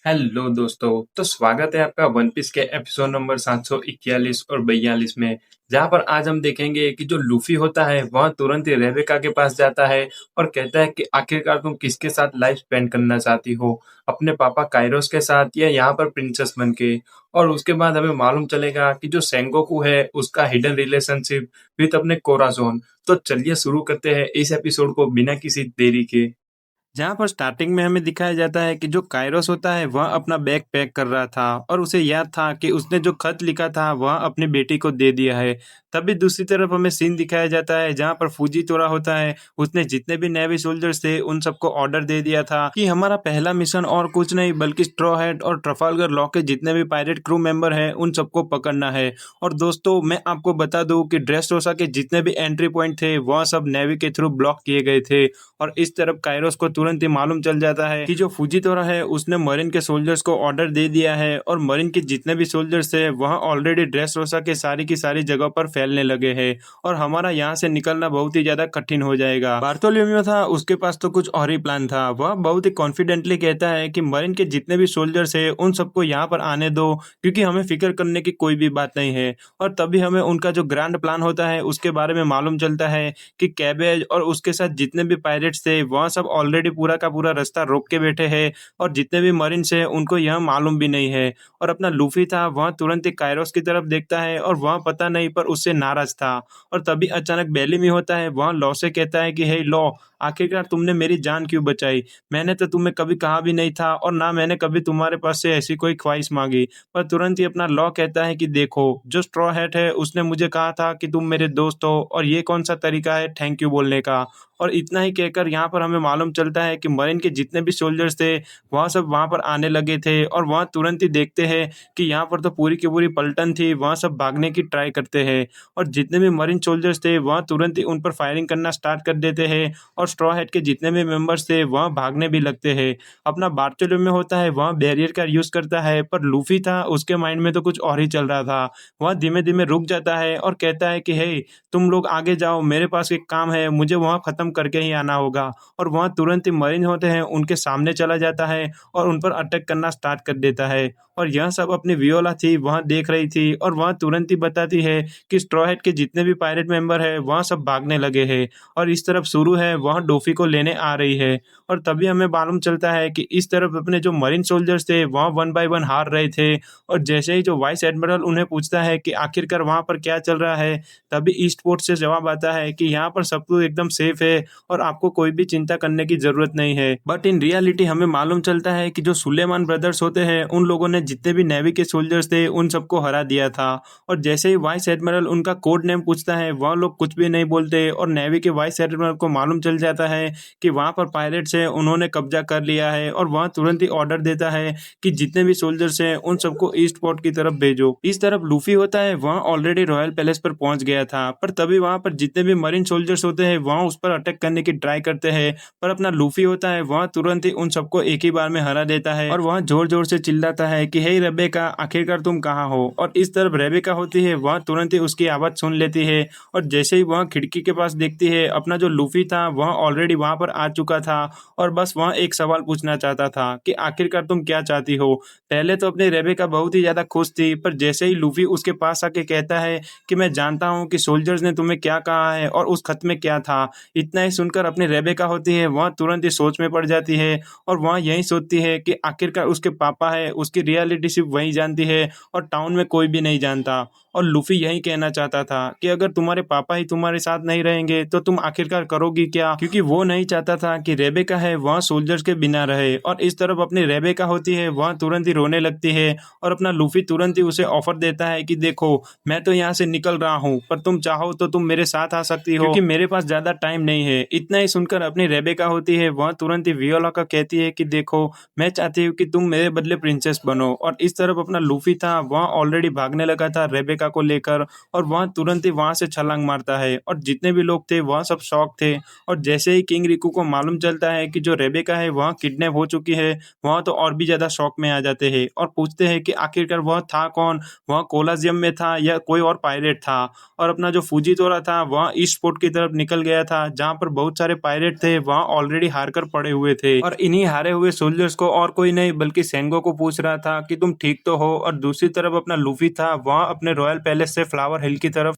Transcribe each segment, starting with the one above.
Hello दोस्तों। तो स्वागत है आपका वन पीस के एपिसोड नंबर 741 और 42 में। जहां पर आज हम देखेंगे कि जो लूफी होता है वह तुरंत ही रेबेका के पास जाता है और कहता है कि आखिरकार तुम किसके साथ लाइफ स्पेंड करना चाहती हो, अपने पापा काइरोस के साथ या यहाँ पर प्रिंसेस बन के। और उसके बाद हमें मालूम चलेगा कि जो सेंगोकू है उसका हिडन रिलेशनशिप विद अपने कोराजोन। तो चलिए शुरू करते हैं इस एपिसोड को बिना किसी देरी के। जहाँ पर स्टार्टिंग में हमें दिखाया जाता है कि जो काइरोस होता है वह अपना बैग पैक कर रहा था और उसे याद था कि उसने जो खत लिखा था वह अपनी बेटी को दे दिया है। तभी दूसरी तरफ हमें सीन दिखाया जाता है जहाँ पर फूजी तोरा होता है। उसने जितने भी नेवी सोल्जर्स थे उन सबको ऑर्डर दे दिया था कि हमारा पहला मिशन और कुछ नहीं बल्कि स्ट्रॉ हैट और ट्रफालगर लॉ के जितने भी पायरेट क्रू मेंबर हैं उन सबको पकड़ना है। और दोस्तों मैं आपको बता दूं कि ड्रेसरोसा के जितने भी एंट्री पॉइंट थे वह सब नेवी के थ्रू ब्लॉक किए गए थे। और इस तरफ काइरोस को तुरंत ही मालूम चल जाता है कि जो फुजीतोरा है उसने मरीन के सोल्जर्स को ऑर्डर दे दिया है और मरीन के जितने भी सोल्जर्स थे वह ऑलरेडी ड्रेसरोसा के सारी की सारी जगह पर फैलने लगे हैं और हमारा यहाँ से निकलना बहुत ही ज्यादा कठिन हो जाएगा। बार्थोलोमेव था उसके पास तो कुछ और ही प्लान था। वह बहुत ही कॉन्फिडेंटली कहता है कि मरीन के जितने भी सोल्जर्स है उन सबको यहाँ पर आने दो क्योंकि हमें फिक्र करने की कोई भी बात नहीं है। और तभी हमें उनका जो ग्रैंड प्लान होता है उसके बारे में मालूम चलता है कि कैबेज और उसके साथ जितने भी पायरेट्स थे वह सब ऑलरेडी पूरा का पूरा रास्ता रोक के बैठे हैं और जितने भी मरीन्स हैं उनको यह मालूम भी नहीं है। और अपना लूफी था वह तुरंत ही काइरोस की तरफ देखता है और वह पता नहीं पर उससे नाराज था। और तभी अचानक बेलीमी होता है वह लॉ से कहता है कि हे लॉ, आखिरकार तुमने मेरी जान क्यों बचाई। मैंने तो तुम्हें कभी कहा भी नहीं था और ना मैंने कभी तुम्हारे पास से ऐसी कोई ख्वाहिश मांगी। पर तुरंत ही अपना लॉ कहता है कि देखो, जो स्ट्रॉ हैट है उसने मुझे कहा था कि तुम मेरे दोस्त हो और ये कौन सा तरीका है थैंक यू बोलने का। और इतना ही कहकर यहाँ पर हमें मालूम चलता है कि मरीन के जितने भी सोल्जर्स थे वह सब वहाँ पर आने लगे थे और वहाँ तुरंत ही देखते हैं कि यहाँ पर तो पूरी की पूरी पलटन थी। वहाँ सब भागने की ट्राई करते हैं और जितने भी मरीन सोल्जर्स थे वह तुरंत ही उन पर फायरिंग करना स्टार्ट कर देते हैं और स्ट्रॉ हैट के जितने भी मेंबर्स थे वह भागने भी लगते हैं। अपना बार्टोलो में होता है वह बैरियर का यूज करता है पर लूफी था उसके माइंड में तो कुछ और ही चल रहा था। वह धीमे धीमे रुक जाता है और कहता है कि हे, तुम लोग आगे जाओ, मेरे पास एक काम है, मुझे वहाँ खत्म करके ही आना होगा। और वहाँ तुरंत ही मरीन होते हैं उनके सामने चला जाता है और उन पर अटैक करना स्टार्ट कर देता है। और यह सब अपनी वियोला थी वहाँ देख रही थी और वहाँ तुरंत ही बताती है कि स्ट्रॉ हैट के जितने भी पायरेट मेंबर है वहाँ सब भागने लगे हैं और इस तरफ शुरू है वहाँ डोफी को लेने आ रही है। और तभी हमें मालूम चलता है कि इस तरफ अपने जो मरीन सोल्जर्स थे वहाँ वन बाय वन हार रहे थे। और जैसे ही जो वाइस एडमिरल उन्हें पूछता है कि आखिरकार वहाँ पर क्या चल रहा है, तभी ईस्ट पोर्ट से जवाब आता है कि यहाँ पर सब कुछ एकदम सेफ है और आपको कोई भी चिंता करने की जरूरत नहीं है। बट इन रियलिटी हमें मालूम चलता है कि जो सुलेमान ब्रदर्स होते हैं उन लोगों ने जितने भी नेवी के सोल्जर्स थे उन सबको हरा दिया था। और जैसे ही वाइस एडमिरल उनका कोड नेम पूछता है वह लोग कुछ भी नहीं बोलते और नेवी के वाइस एडमिरल को मालूम चल जाता है कि वहाँ पर पायरेट्स है उन्होंने कब्जा कर लिया है और वह तुरंत ही ऑर्डर देता है कि जितने भी सोल्जर्स हैं उन सबको ईस्ट पोर्ट की तरफ भेजो। इस तरफ लूफी होता है वह ऑलरेडी रॉयल पैलेस पर पहुंच गया था पर तभी वहां पर जितने भी मरीन सोल्जर्स होते हैं वहां उस पर अटैक करने की ट्राई करते हैं। पर अपना लूफी होता है वह तुरंत ही उन सबको एक ही बार में हरा देता है और वह जोर जोर से चिल्लाता है कि हे रेबेका, आखिरकार तुम कहाँ हो। और इस तरफ रेबेका होती है वह तुरंत ही उसकी आवाज सुन लेती है और जैसे ही वह खिड़की के पास देखती है अपना जो लूफी था वह ऑलरेडी वहां पर आ चुका था और बस वह एक सवाल पूछना चाहता था कि आखिरकार तुम क्या चाहती हो। पहले तो अपनी रेबेका बहुत ही ज्यादा खुश थी पर जैसे ही लूफी उसके पास आके कहता है कि मैं जानता हूँ कि सोल्जर्स ने तुम्हें क्या कहा है और उस खत में क्या था, इतना ही सुनकर अपनी रेबेका होती है वह तुरंत ही सोच में पड़ जाती है और वह यही सोचती है कि आखिरकार उसके पापा है उसकी रियलिटी सिर्फ वही जानती है और टाउन में कोई भी नहीं जानता। और लूफी यही कहना चाहता था कि अगर तुम्हारे पापा ही तुम्हारे साथ नहीं रहेंगे तो तुम आखिरकार करोगी क्या, क्योंकि वो नहीं चाहता था कि रेबेका है वह सोल्जर्स के बिना रहे। और इस तरफ अपनी रेबेका होती है वह तुरंत ही रोने लगती है और अपना लूफी तुरंत ही उसे ऑफर देता है कि देखो, मैं तो यहाँ से निकल रहा हूँ पर तुम चाहो तो तुम मेरे साथ आ सकती हो क्योंकि मेरे पास ज्यादा टाइम नहीं है। इतना ही सुनकर अपनी रेबेका होती है वह तुरंत ही वियोला का कहती है कि देखो, मैं चाहती हूँ कि तुम मेरे बदले प्रिंसेस बनो। और इस तरफ अपना लूफी था वह ऑलरेडी भागने लगा था रेबेका रेबेका को लेकर और वह तुरंत ही वहाँ से छलांग मारता है और जितने भी लोग थे वह सब शॉक थे। और जैसे ही किंग रिकू को मालूम चलता है कि जो रेबेका है वह किडनैप हो चुकी है, वह तो और भी ज़्यादा शॉक में आ जाते हैं और पूछते हैं कि आखिरकार वह था कौन? वह कोलाजियम में था या कोई और पायरेट था? और अपना जो फूजीतोरा था वह ईस्ट पोर्ट की तरफ निकल गया था, जहाँ पर बहुत सारे पायरेट थे वहाँ ऑलरेडी हार कर पड़े हुए थे और इन्हीं हारे हुए सोल्जर्स को और कोई नहीं बल्कि सेंगो को पूछ रहा था कि तुम ठीक तो हो। और दूसरी तरफ अपना लूफी था, वह अपने रॉयल पैलेस से फ्लावर हिल की तरफ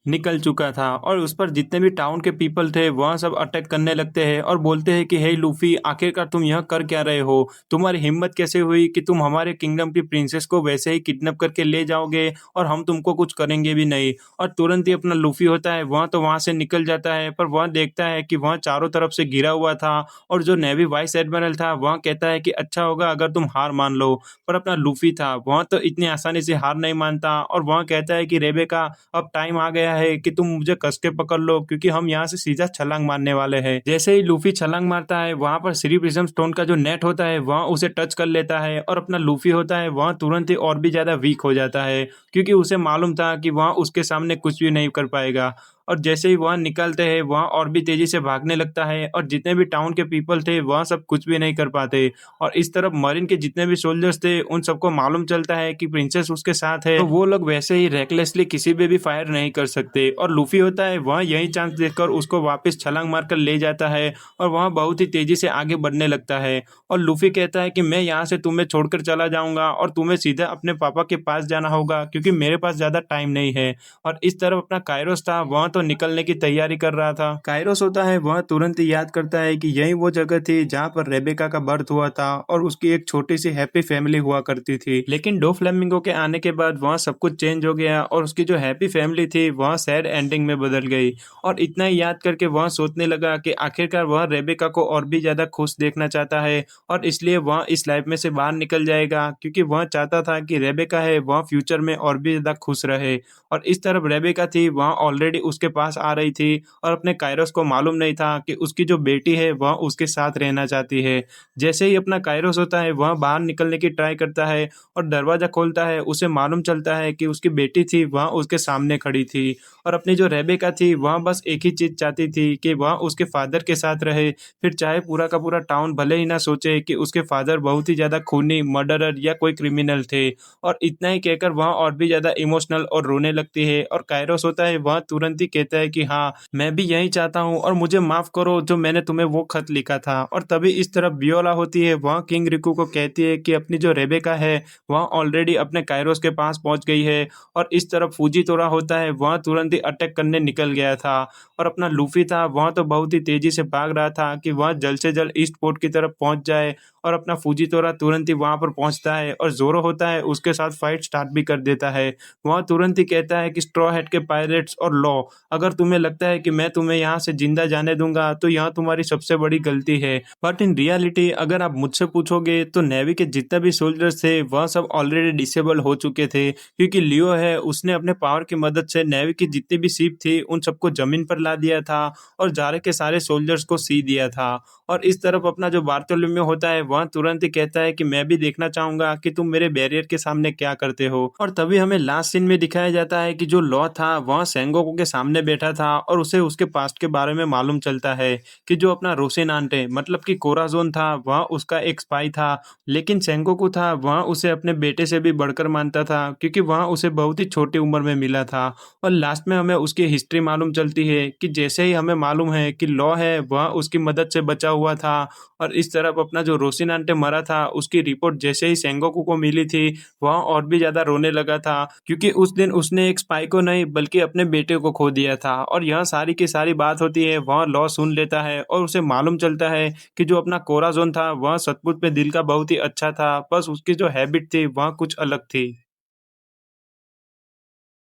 निकल चुका था और उस पर जितने भी टाउन के पीपल थे वह सब अटैक करने लगते हैं और बोलते हैं कि हे लूफी, आखिरकार तुम यह कर क्या रहे हो? तुम्हारी हिम्मत कैसे हुई कि तुम हमारे किंगडम की प्रिंसेस को वैसे ही किडनैप करके ले जाओगे और हम तुमको कुछ करेंगे भी नहीं। और तुरंत ही अपना लूफी होता है वह तो वहां से निकल जाता है, पर वह देखता है कि वह चारों तरफ से घिरा हुआ था और जो नेवी वाइस एडमिरल था वह कहता है कि अच्छा होगा अगर तुम हार मान लो। पर अपना लूफी था वह तो इतनी आसानी से हार नहीं मानता और वह कहता है कि रेबेका, अब टाइम आ गया है कि तुम मुझे कस के पकड़ लो क्योंकि हम यहाँ से सीधा छलांग मारने वाले हैं। जैसे ही लूफी छलांग मारता है वहां पर श्री प्रिज्म स्टोन का जो नेट होता है वह उसे टच कर लेता है और अपना लूफी होता है वह तुरंत ही और भी ज्यादा वीक हो जाता है क्योंकि उसे मालूम था कि वह उसके सामने कुछ भी नहीं कर पाएगा। और जैसे ही वह निकलते हैं वह और भी तेजी से भागने लगता है और जितने भी टाउन के पीपल थे वह सब कुछ भी नहीं कर पाते। और इस तरफ मरीन के जितने भी सोल्जर्स थे उन सबको मालूम चलता है कि प्रिंसेस उसके साथ है, तो वो लोग वैसे ही रेकलेसली किसी पे भी फायर नहीं कर सकते। और लूफी होता है वह यही चांस देखकर उसको वापस छलांग मारकर ले जाता है और वह बहुत ही तेजी से आगे बढ़ने लगता है। और लूफी कहता है कि मैं यहाँ से तुम्हें छोड़कर चला जाऊंगा और तुम्हें सीधा अपने पापा के पास जाना होगा क्योंकि मेरे पास ज्यादा टाइम नहीं है। और इस तरफ अपना कायरोस था वह तो निकलने की तैयारी कर रहा था। कायरोस होता है वह तुरंत ही याद करता है कि यही वो जगह थी जहाँ पर रेबेका का बर्थ हुआ था और उसकी एक छोटी सी हैप्पी फैमिली हुआ करती थी। लेकिन डो फ्लेमिंगो के आने के बाद वहाँ सब कुछ चेंज हो गया और उसकी जो हैप्पी फैमिली थी वह सैड एंडिंग में बदल गई। और इतना ही याद करके वह सोचने लगा कि आखिरकार वह रेबेका को और भी ज्यादा खुश देखना चाहता है और इसलिए वह इस लाइफ में से बाहर निकल जाएगा क्योंकि वह चाहता था कि रेबेका है वह फ्यूचर में और भी ज्यादा खुश रहे। और इस तरफ रेबेका थी वह ऑलरेडी उसके पास आ रही थी और अपने कायरोस को मालूम नहीं था कि उसकी जो बेटी है वह उसके साथ रहना चाहती है। जैसे ही अपना कायरोस होता है वह बाहर निकलने की ट्राई करता है और दरवाजा खोलता है, उसे मालूम चलता है कि उसकी बेटी थी वह उसके सामने खड़ी थी। और अपनी जो रेबेका थी वह बस एक ही चीज चाहती थी कि वह उसके फादर के साथ रहे, फिर चाहे पूरा का पूरा टाउन भले ही ना सोचे कि उसके फादर बहुत ही ज्यादा खूनी मर्डरर या कोई क्रिमिनल थे। और इतना ही कहकर वह और भी ज्यादा इमोशनल और रोने लगती है और कायरोस होता है वह तुरंत ही कहता है कि हाँ, मैं भी यही चाहता हूँ और मुझे माफ करो जो मैंने तुम्हें वो खत लिखा था। और तभी इस तरफ वियोला होती है वह किंग रिकू को कहती है कि अपनी जो रेबेका है वह ऑलरेडी अपने कायरोस के पास पहुंच गई है। और इस तरफ फूजीतोरा होता है वह तुरंत ही अटैक करने निकल गया था और अपना लूफी था वह तो बहुत ही तेजी से भाग रहा था कि वह जल्द से जल्द ईस्ट पोर्ट की तरफ पहुंच जाए। और अपना फूजीतोरा तुरंत ही वहां पर पहुंचता है और जोरो होता है उसके साथ फाइट स्टार्ट भी कर देता है। वह तुरंत ही कहता है कि स्ट्रॉ हेड के पायरेट्स और लॉ, अगर तुम्हें लगता है कि मैं तुम्हें यहाँ से जिंदा जाने दूंगा तो यह तुम्हारी सबसे बड़ी गलती है। बट इन रियलिटी अगर आप मुझसे पूछोगे तो नेवी के जितने भी सोल्जर्स थे वह सब ऑलरेडी डिसेबल हो चुके थे क्योंकि लियो है उसने अपने पावर की मदद से नेवी की जितनी भी शिप थी उन सबको जमीन पर ला दिया था और सारे के सारे सोल्जर्स को सी दिया था। और इस तरफ अपना जो बार्थोलोम्यू होता है वह तुरंत ही कहता है कि मैं भी देखना चाहूंगा कि तुम मेरे बैरियर के सामने क्या करते हो। और तभी हमें लास्ट सीन में दिखाया जाता है कि जो लॉ था वह सेंगोकू के सामने बैठा था और उसे उसके पास्ट के बारे में मालूम चलता है कि जो अपना रोसिनांटे मतलब कि कोराजोन था वह उसका एक स्पाई था। लेकिन सेंगोकू था वह उसे अपने बेटे से भी बढ़कर मानता था क्योंकि वह उसे बहुत ही छोटी उम्र में मिला था। और लास्ट में हमें उसकी हिस्ट्री मालूम चलती है कि जैसे ही हमें मालूम है कि लॉ है वह उसकी मदद से बचा हुआ था। और इस तरफ अपना जो रोसिनांटे मरा था उसकी रिपोर्ट जैसे ही सेंगोकू को मिली थी वह और भी ज्यादा रोने लगा था क्योंकि उस दिन उसने एक स्पाई को नहीं बल्कि अपने बेटे को खो दिया था। और यह सारी की सारी बात होती है वह लॉ सुन लेता है और उसे मालूम चलता है कि जो अपना कोराजोन था वह सचमुच में दिल का बहुत ही अच्छा था, बस उसकी जो हैबिट थी वह कुछ अलग थी।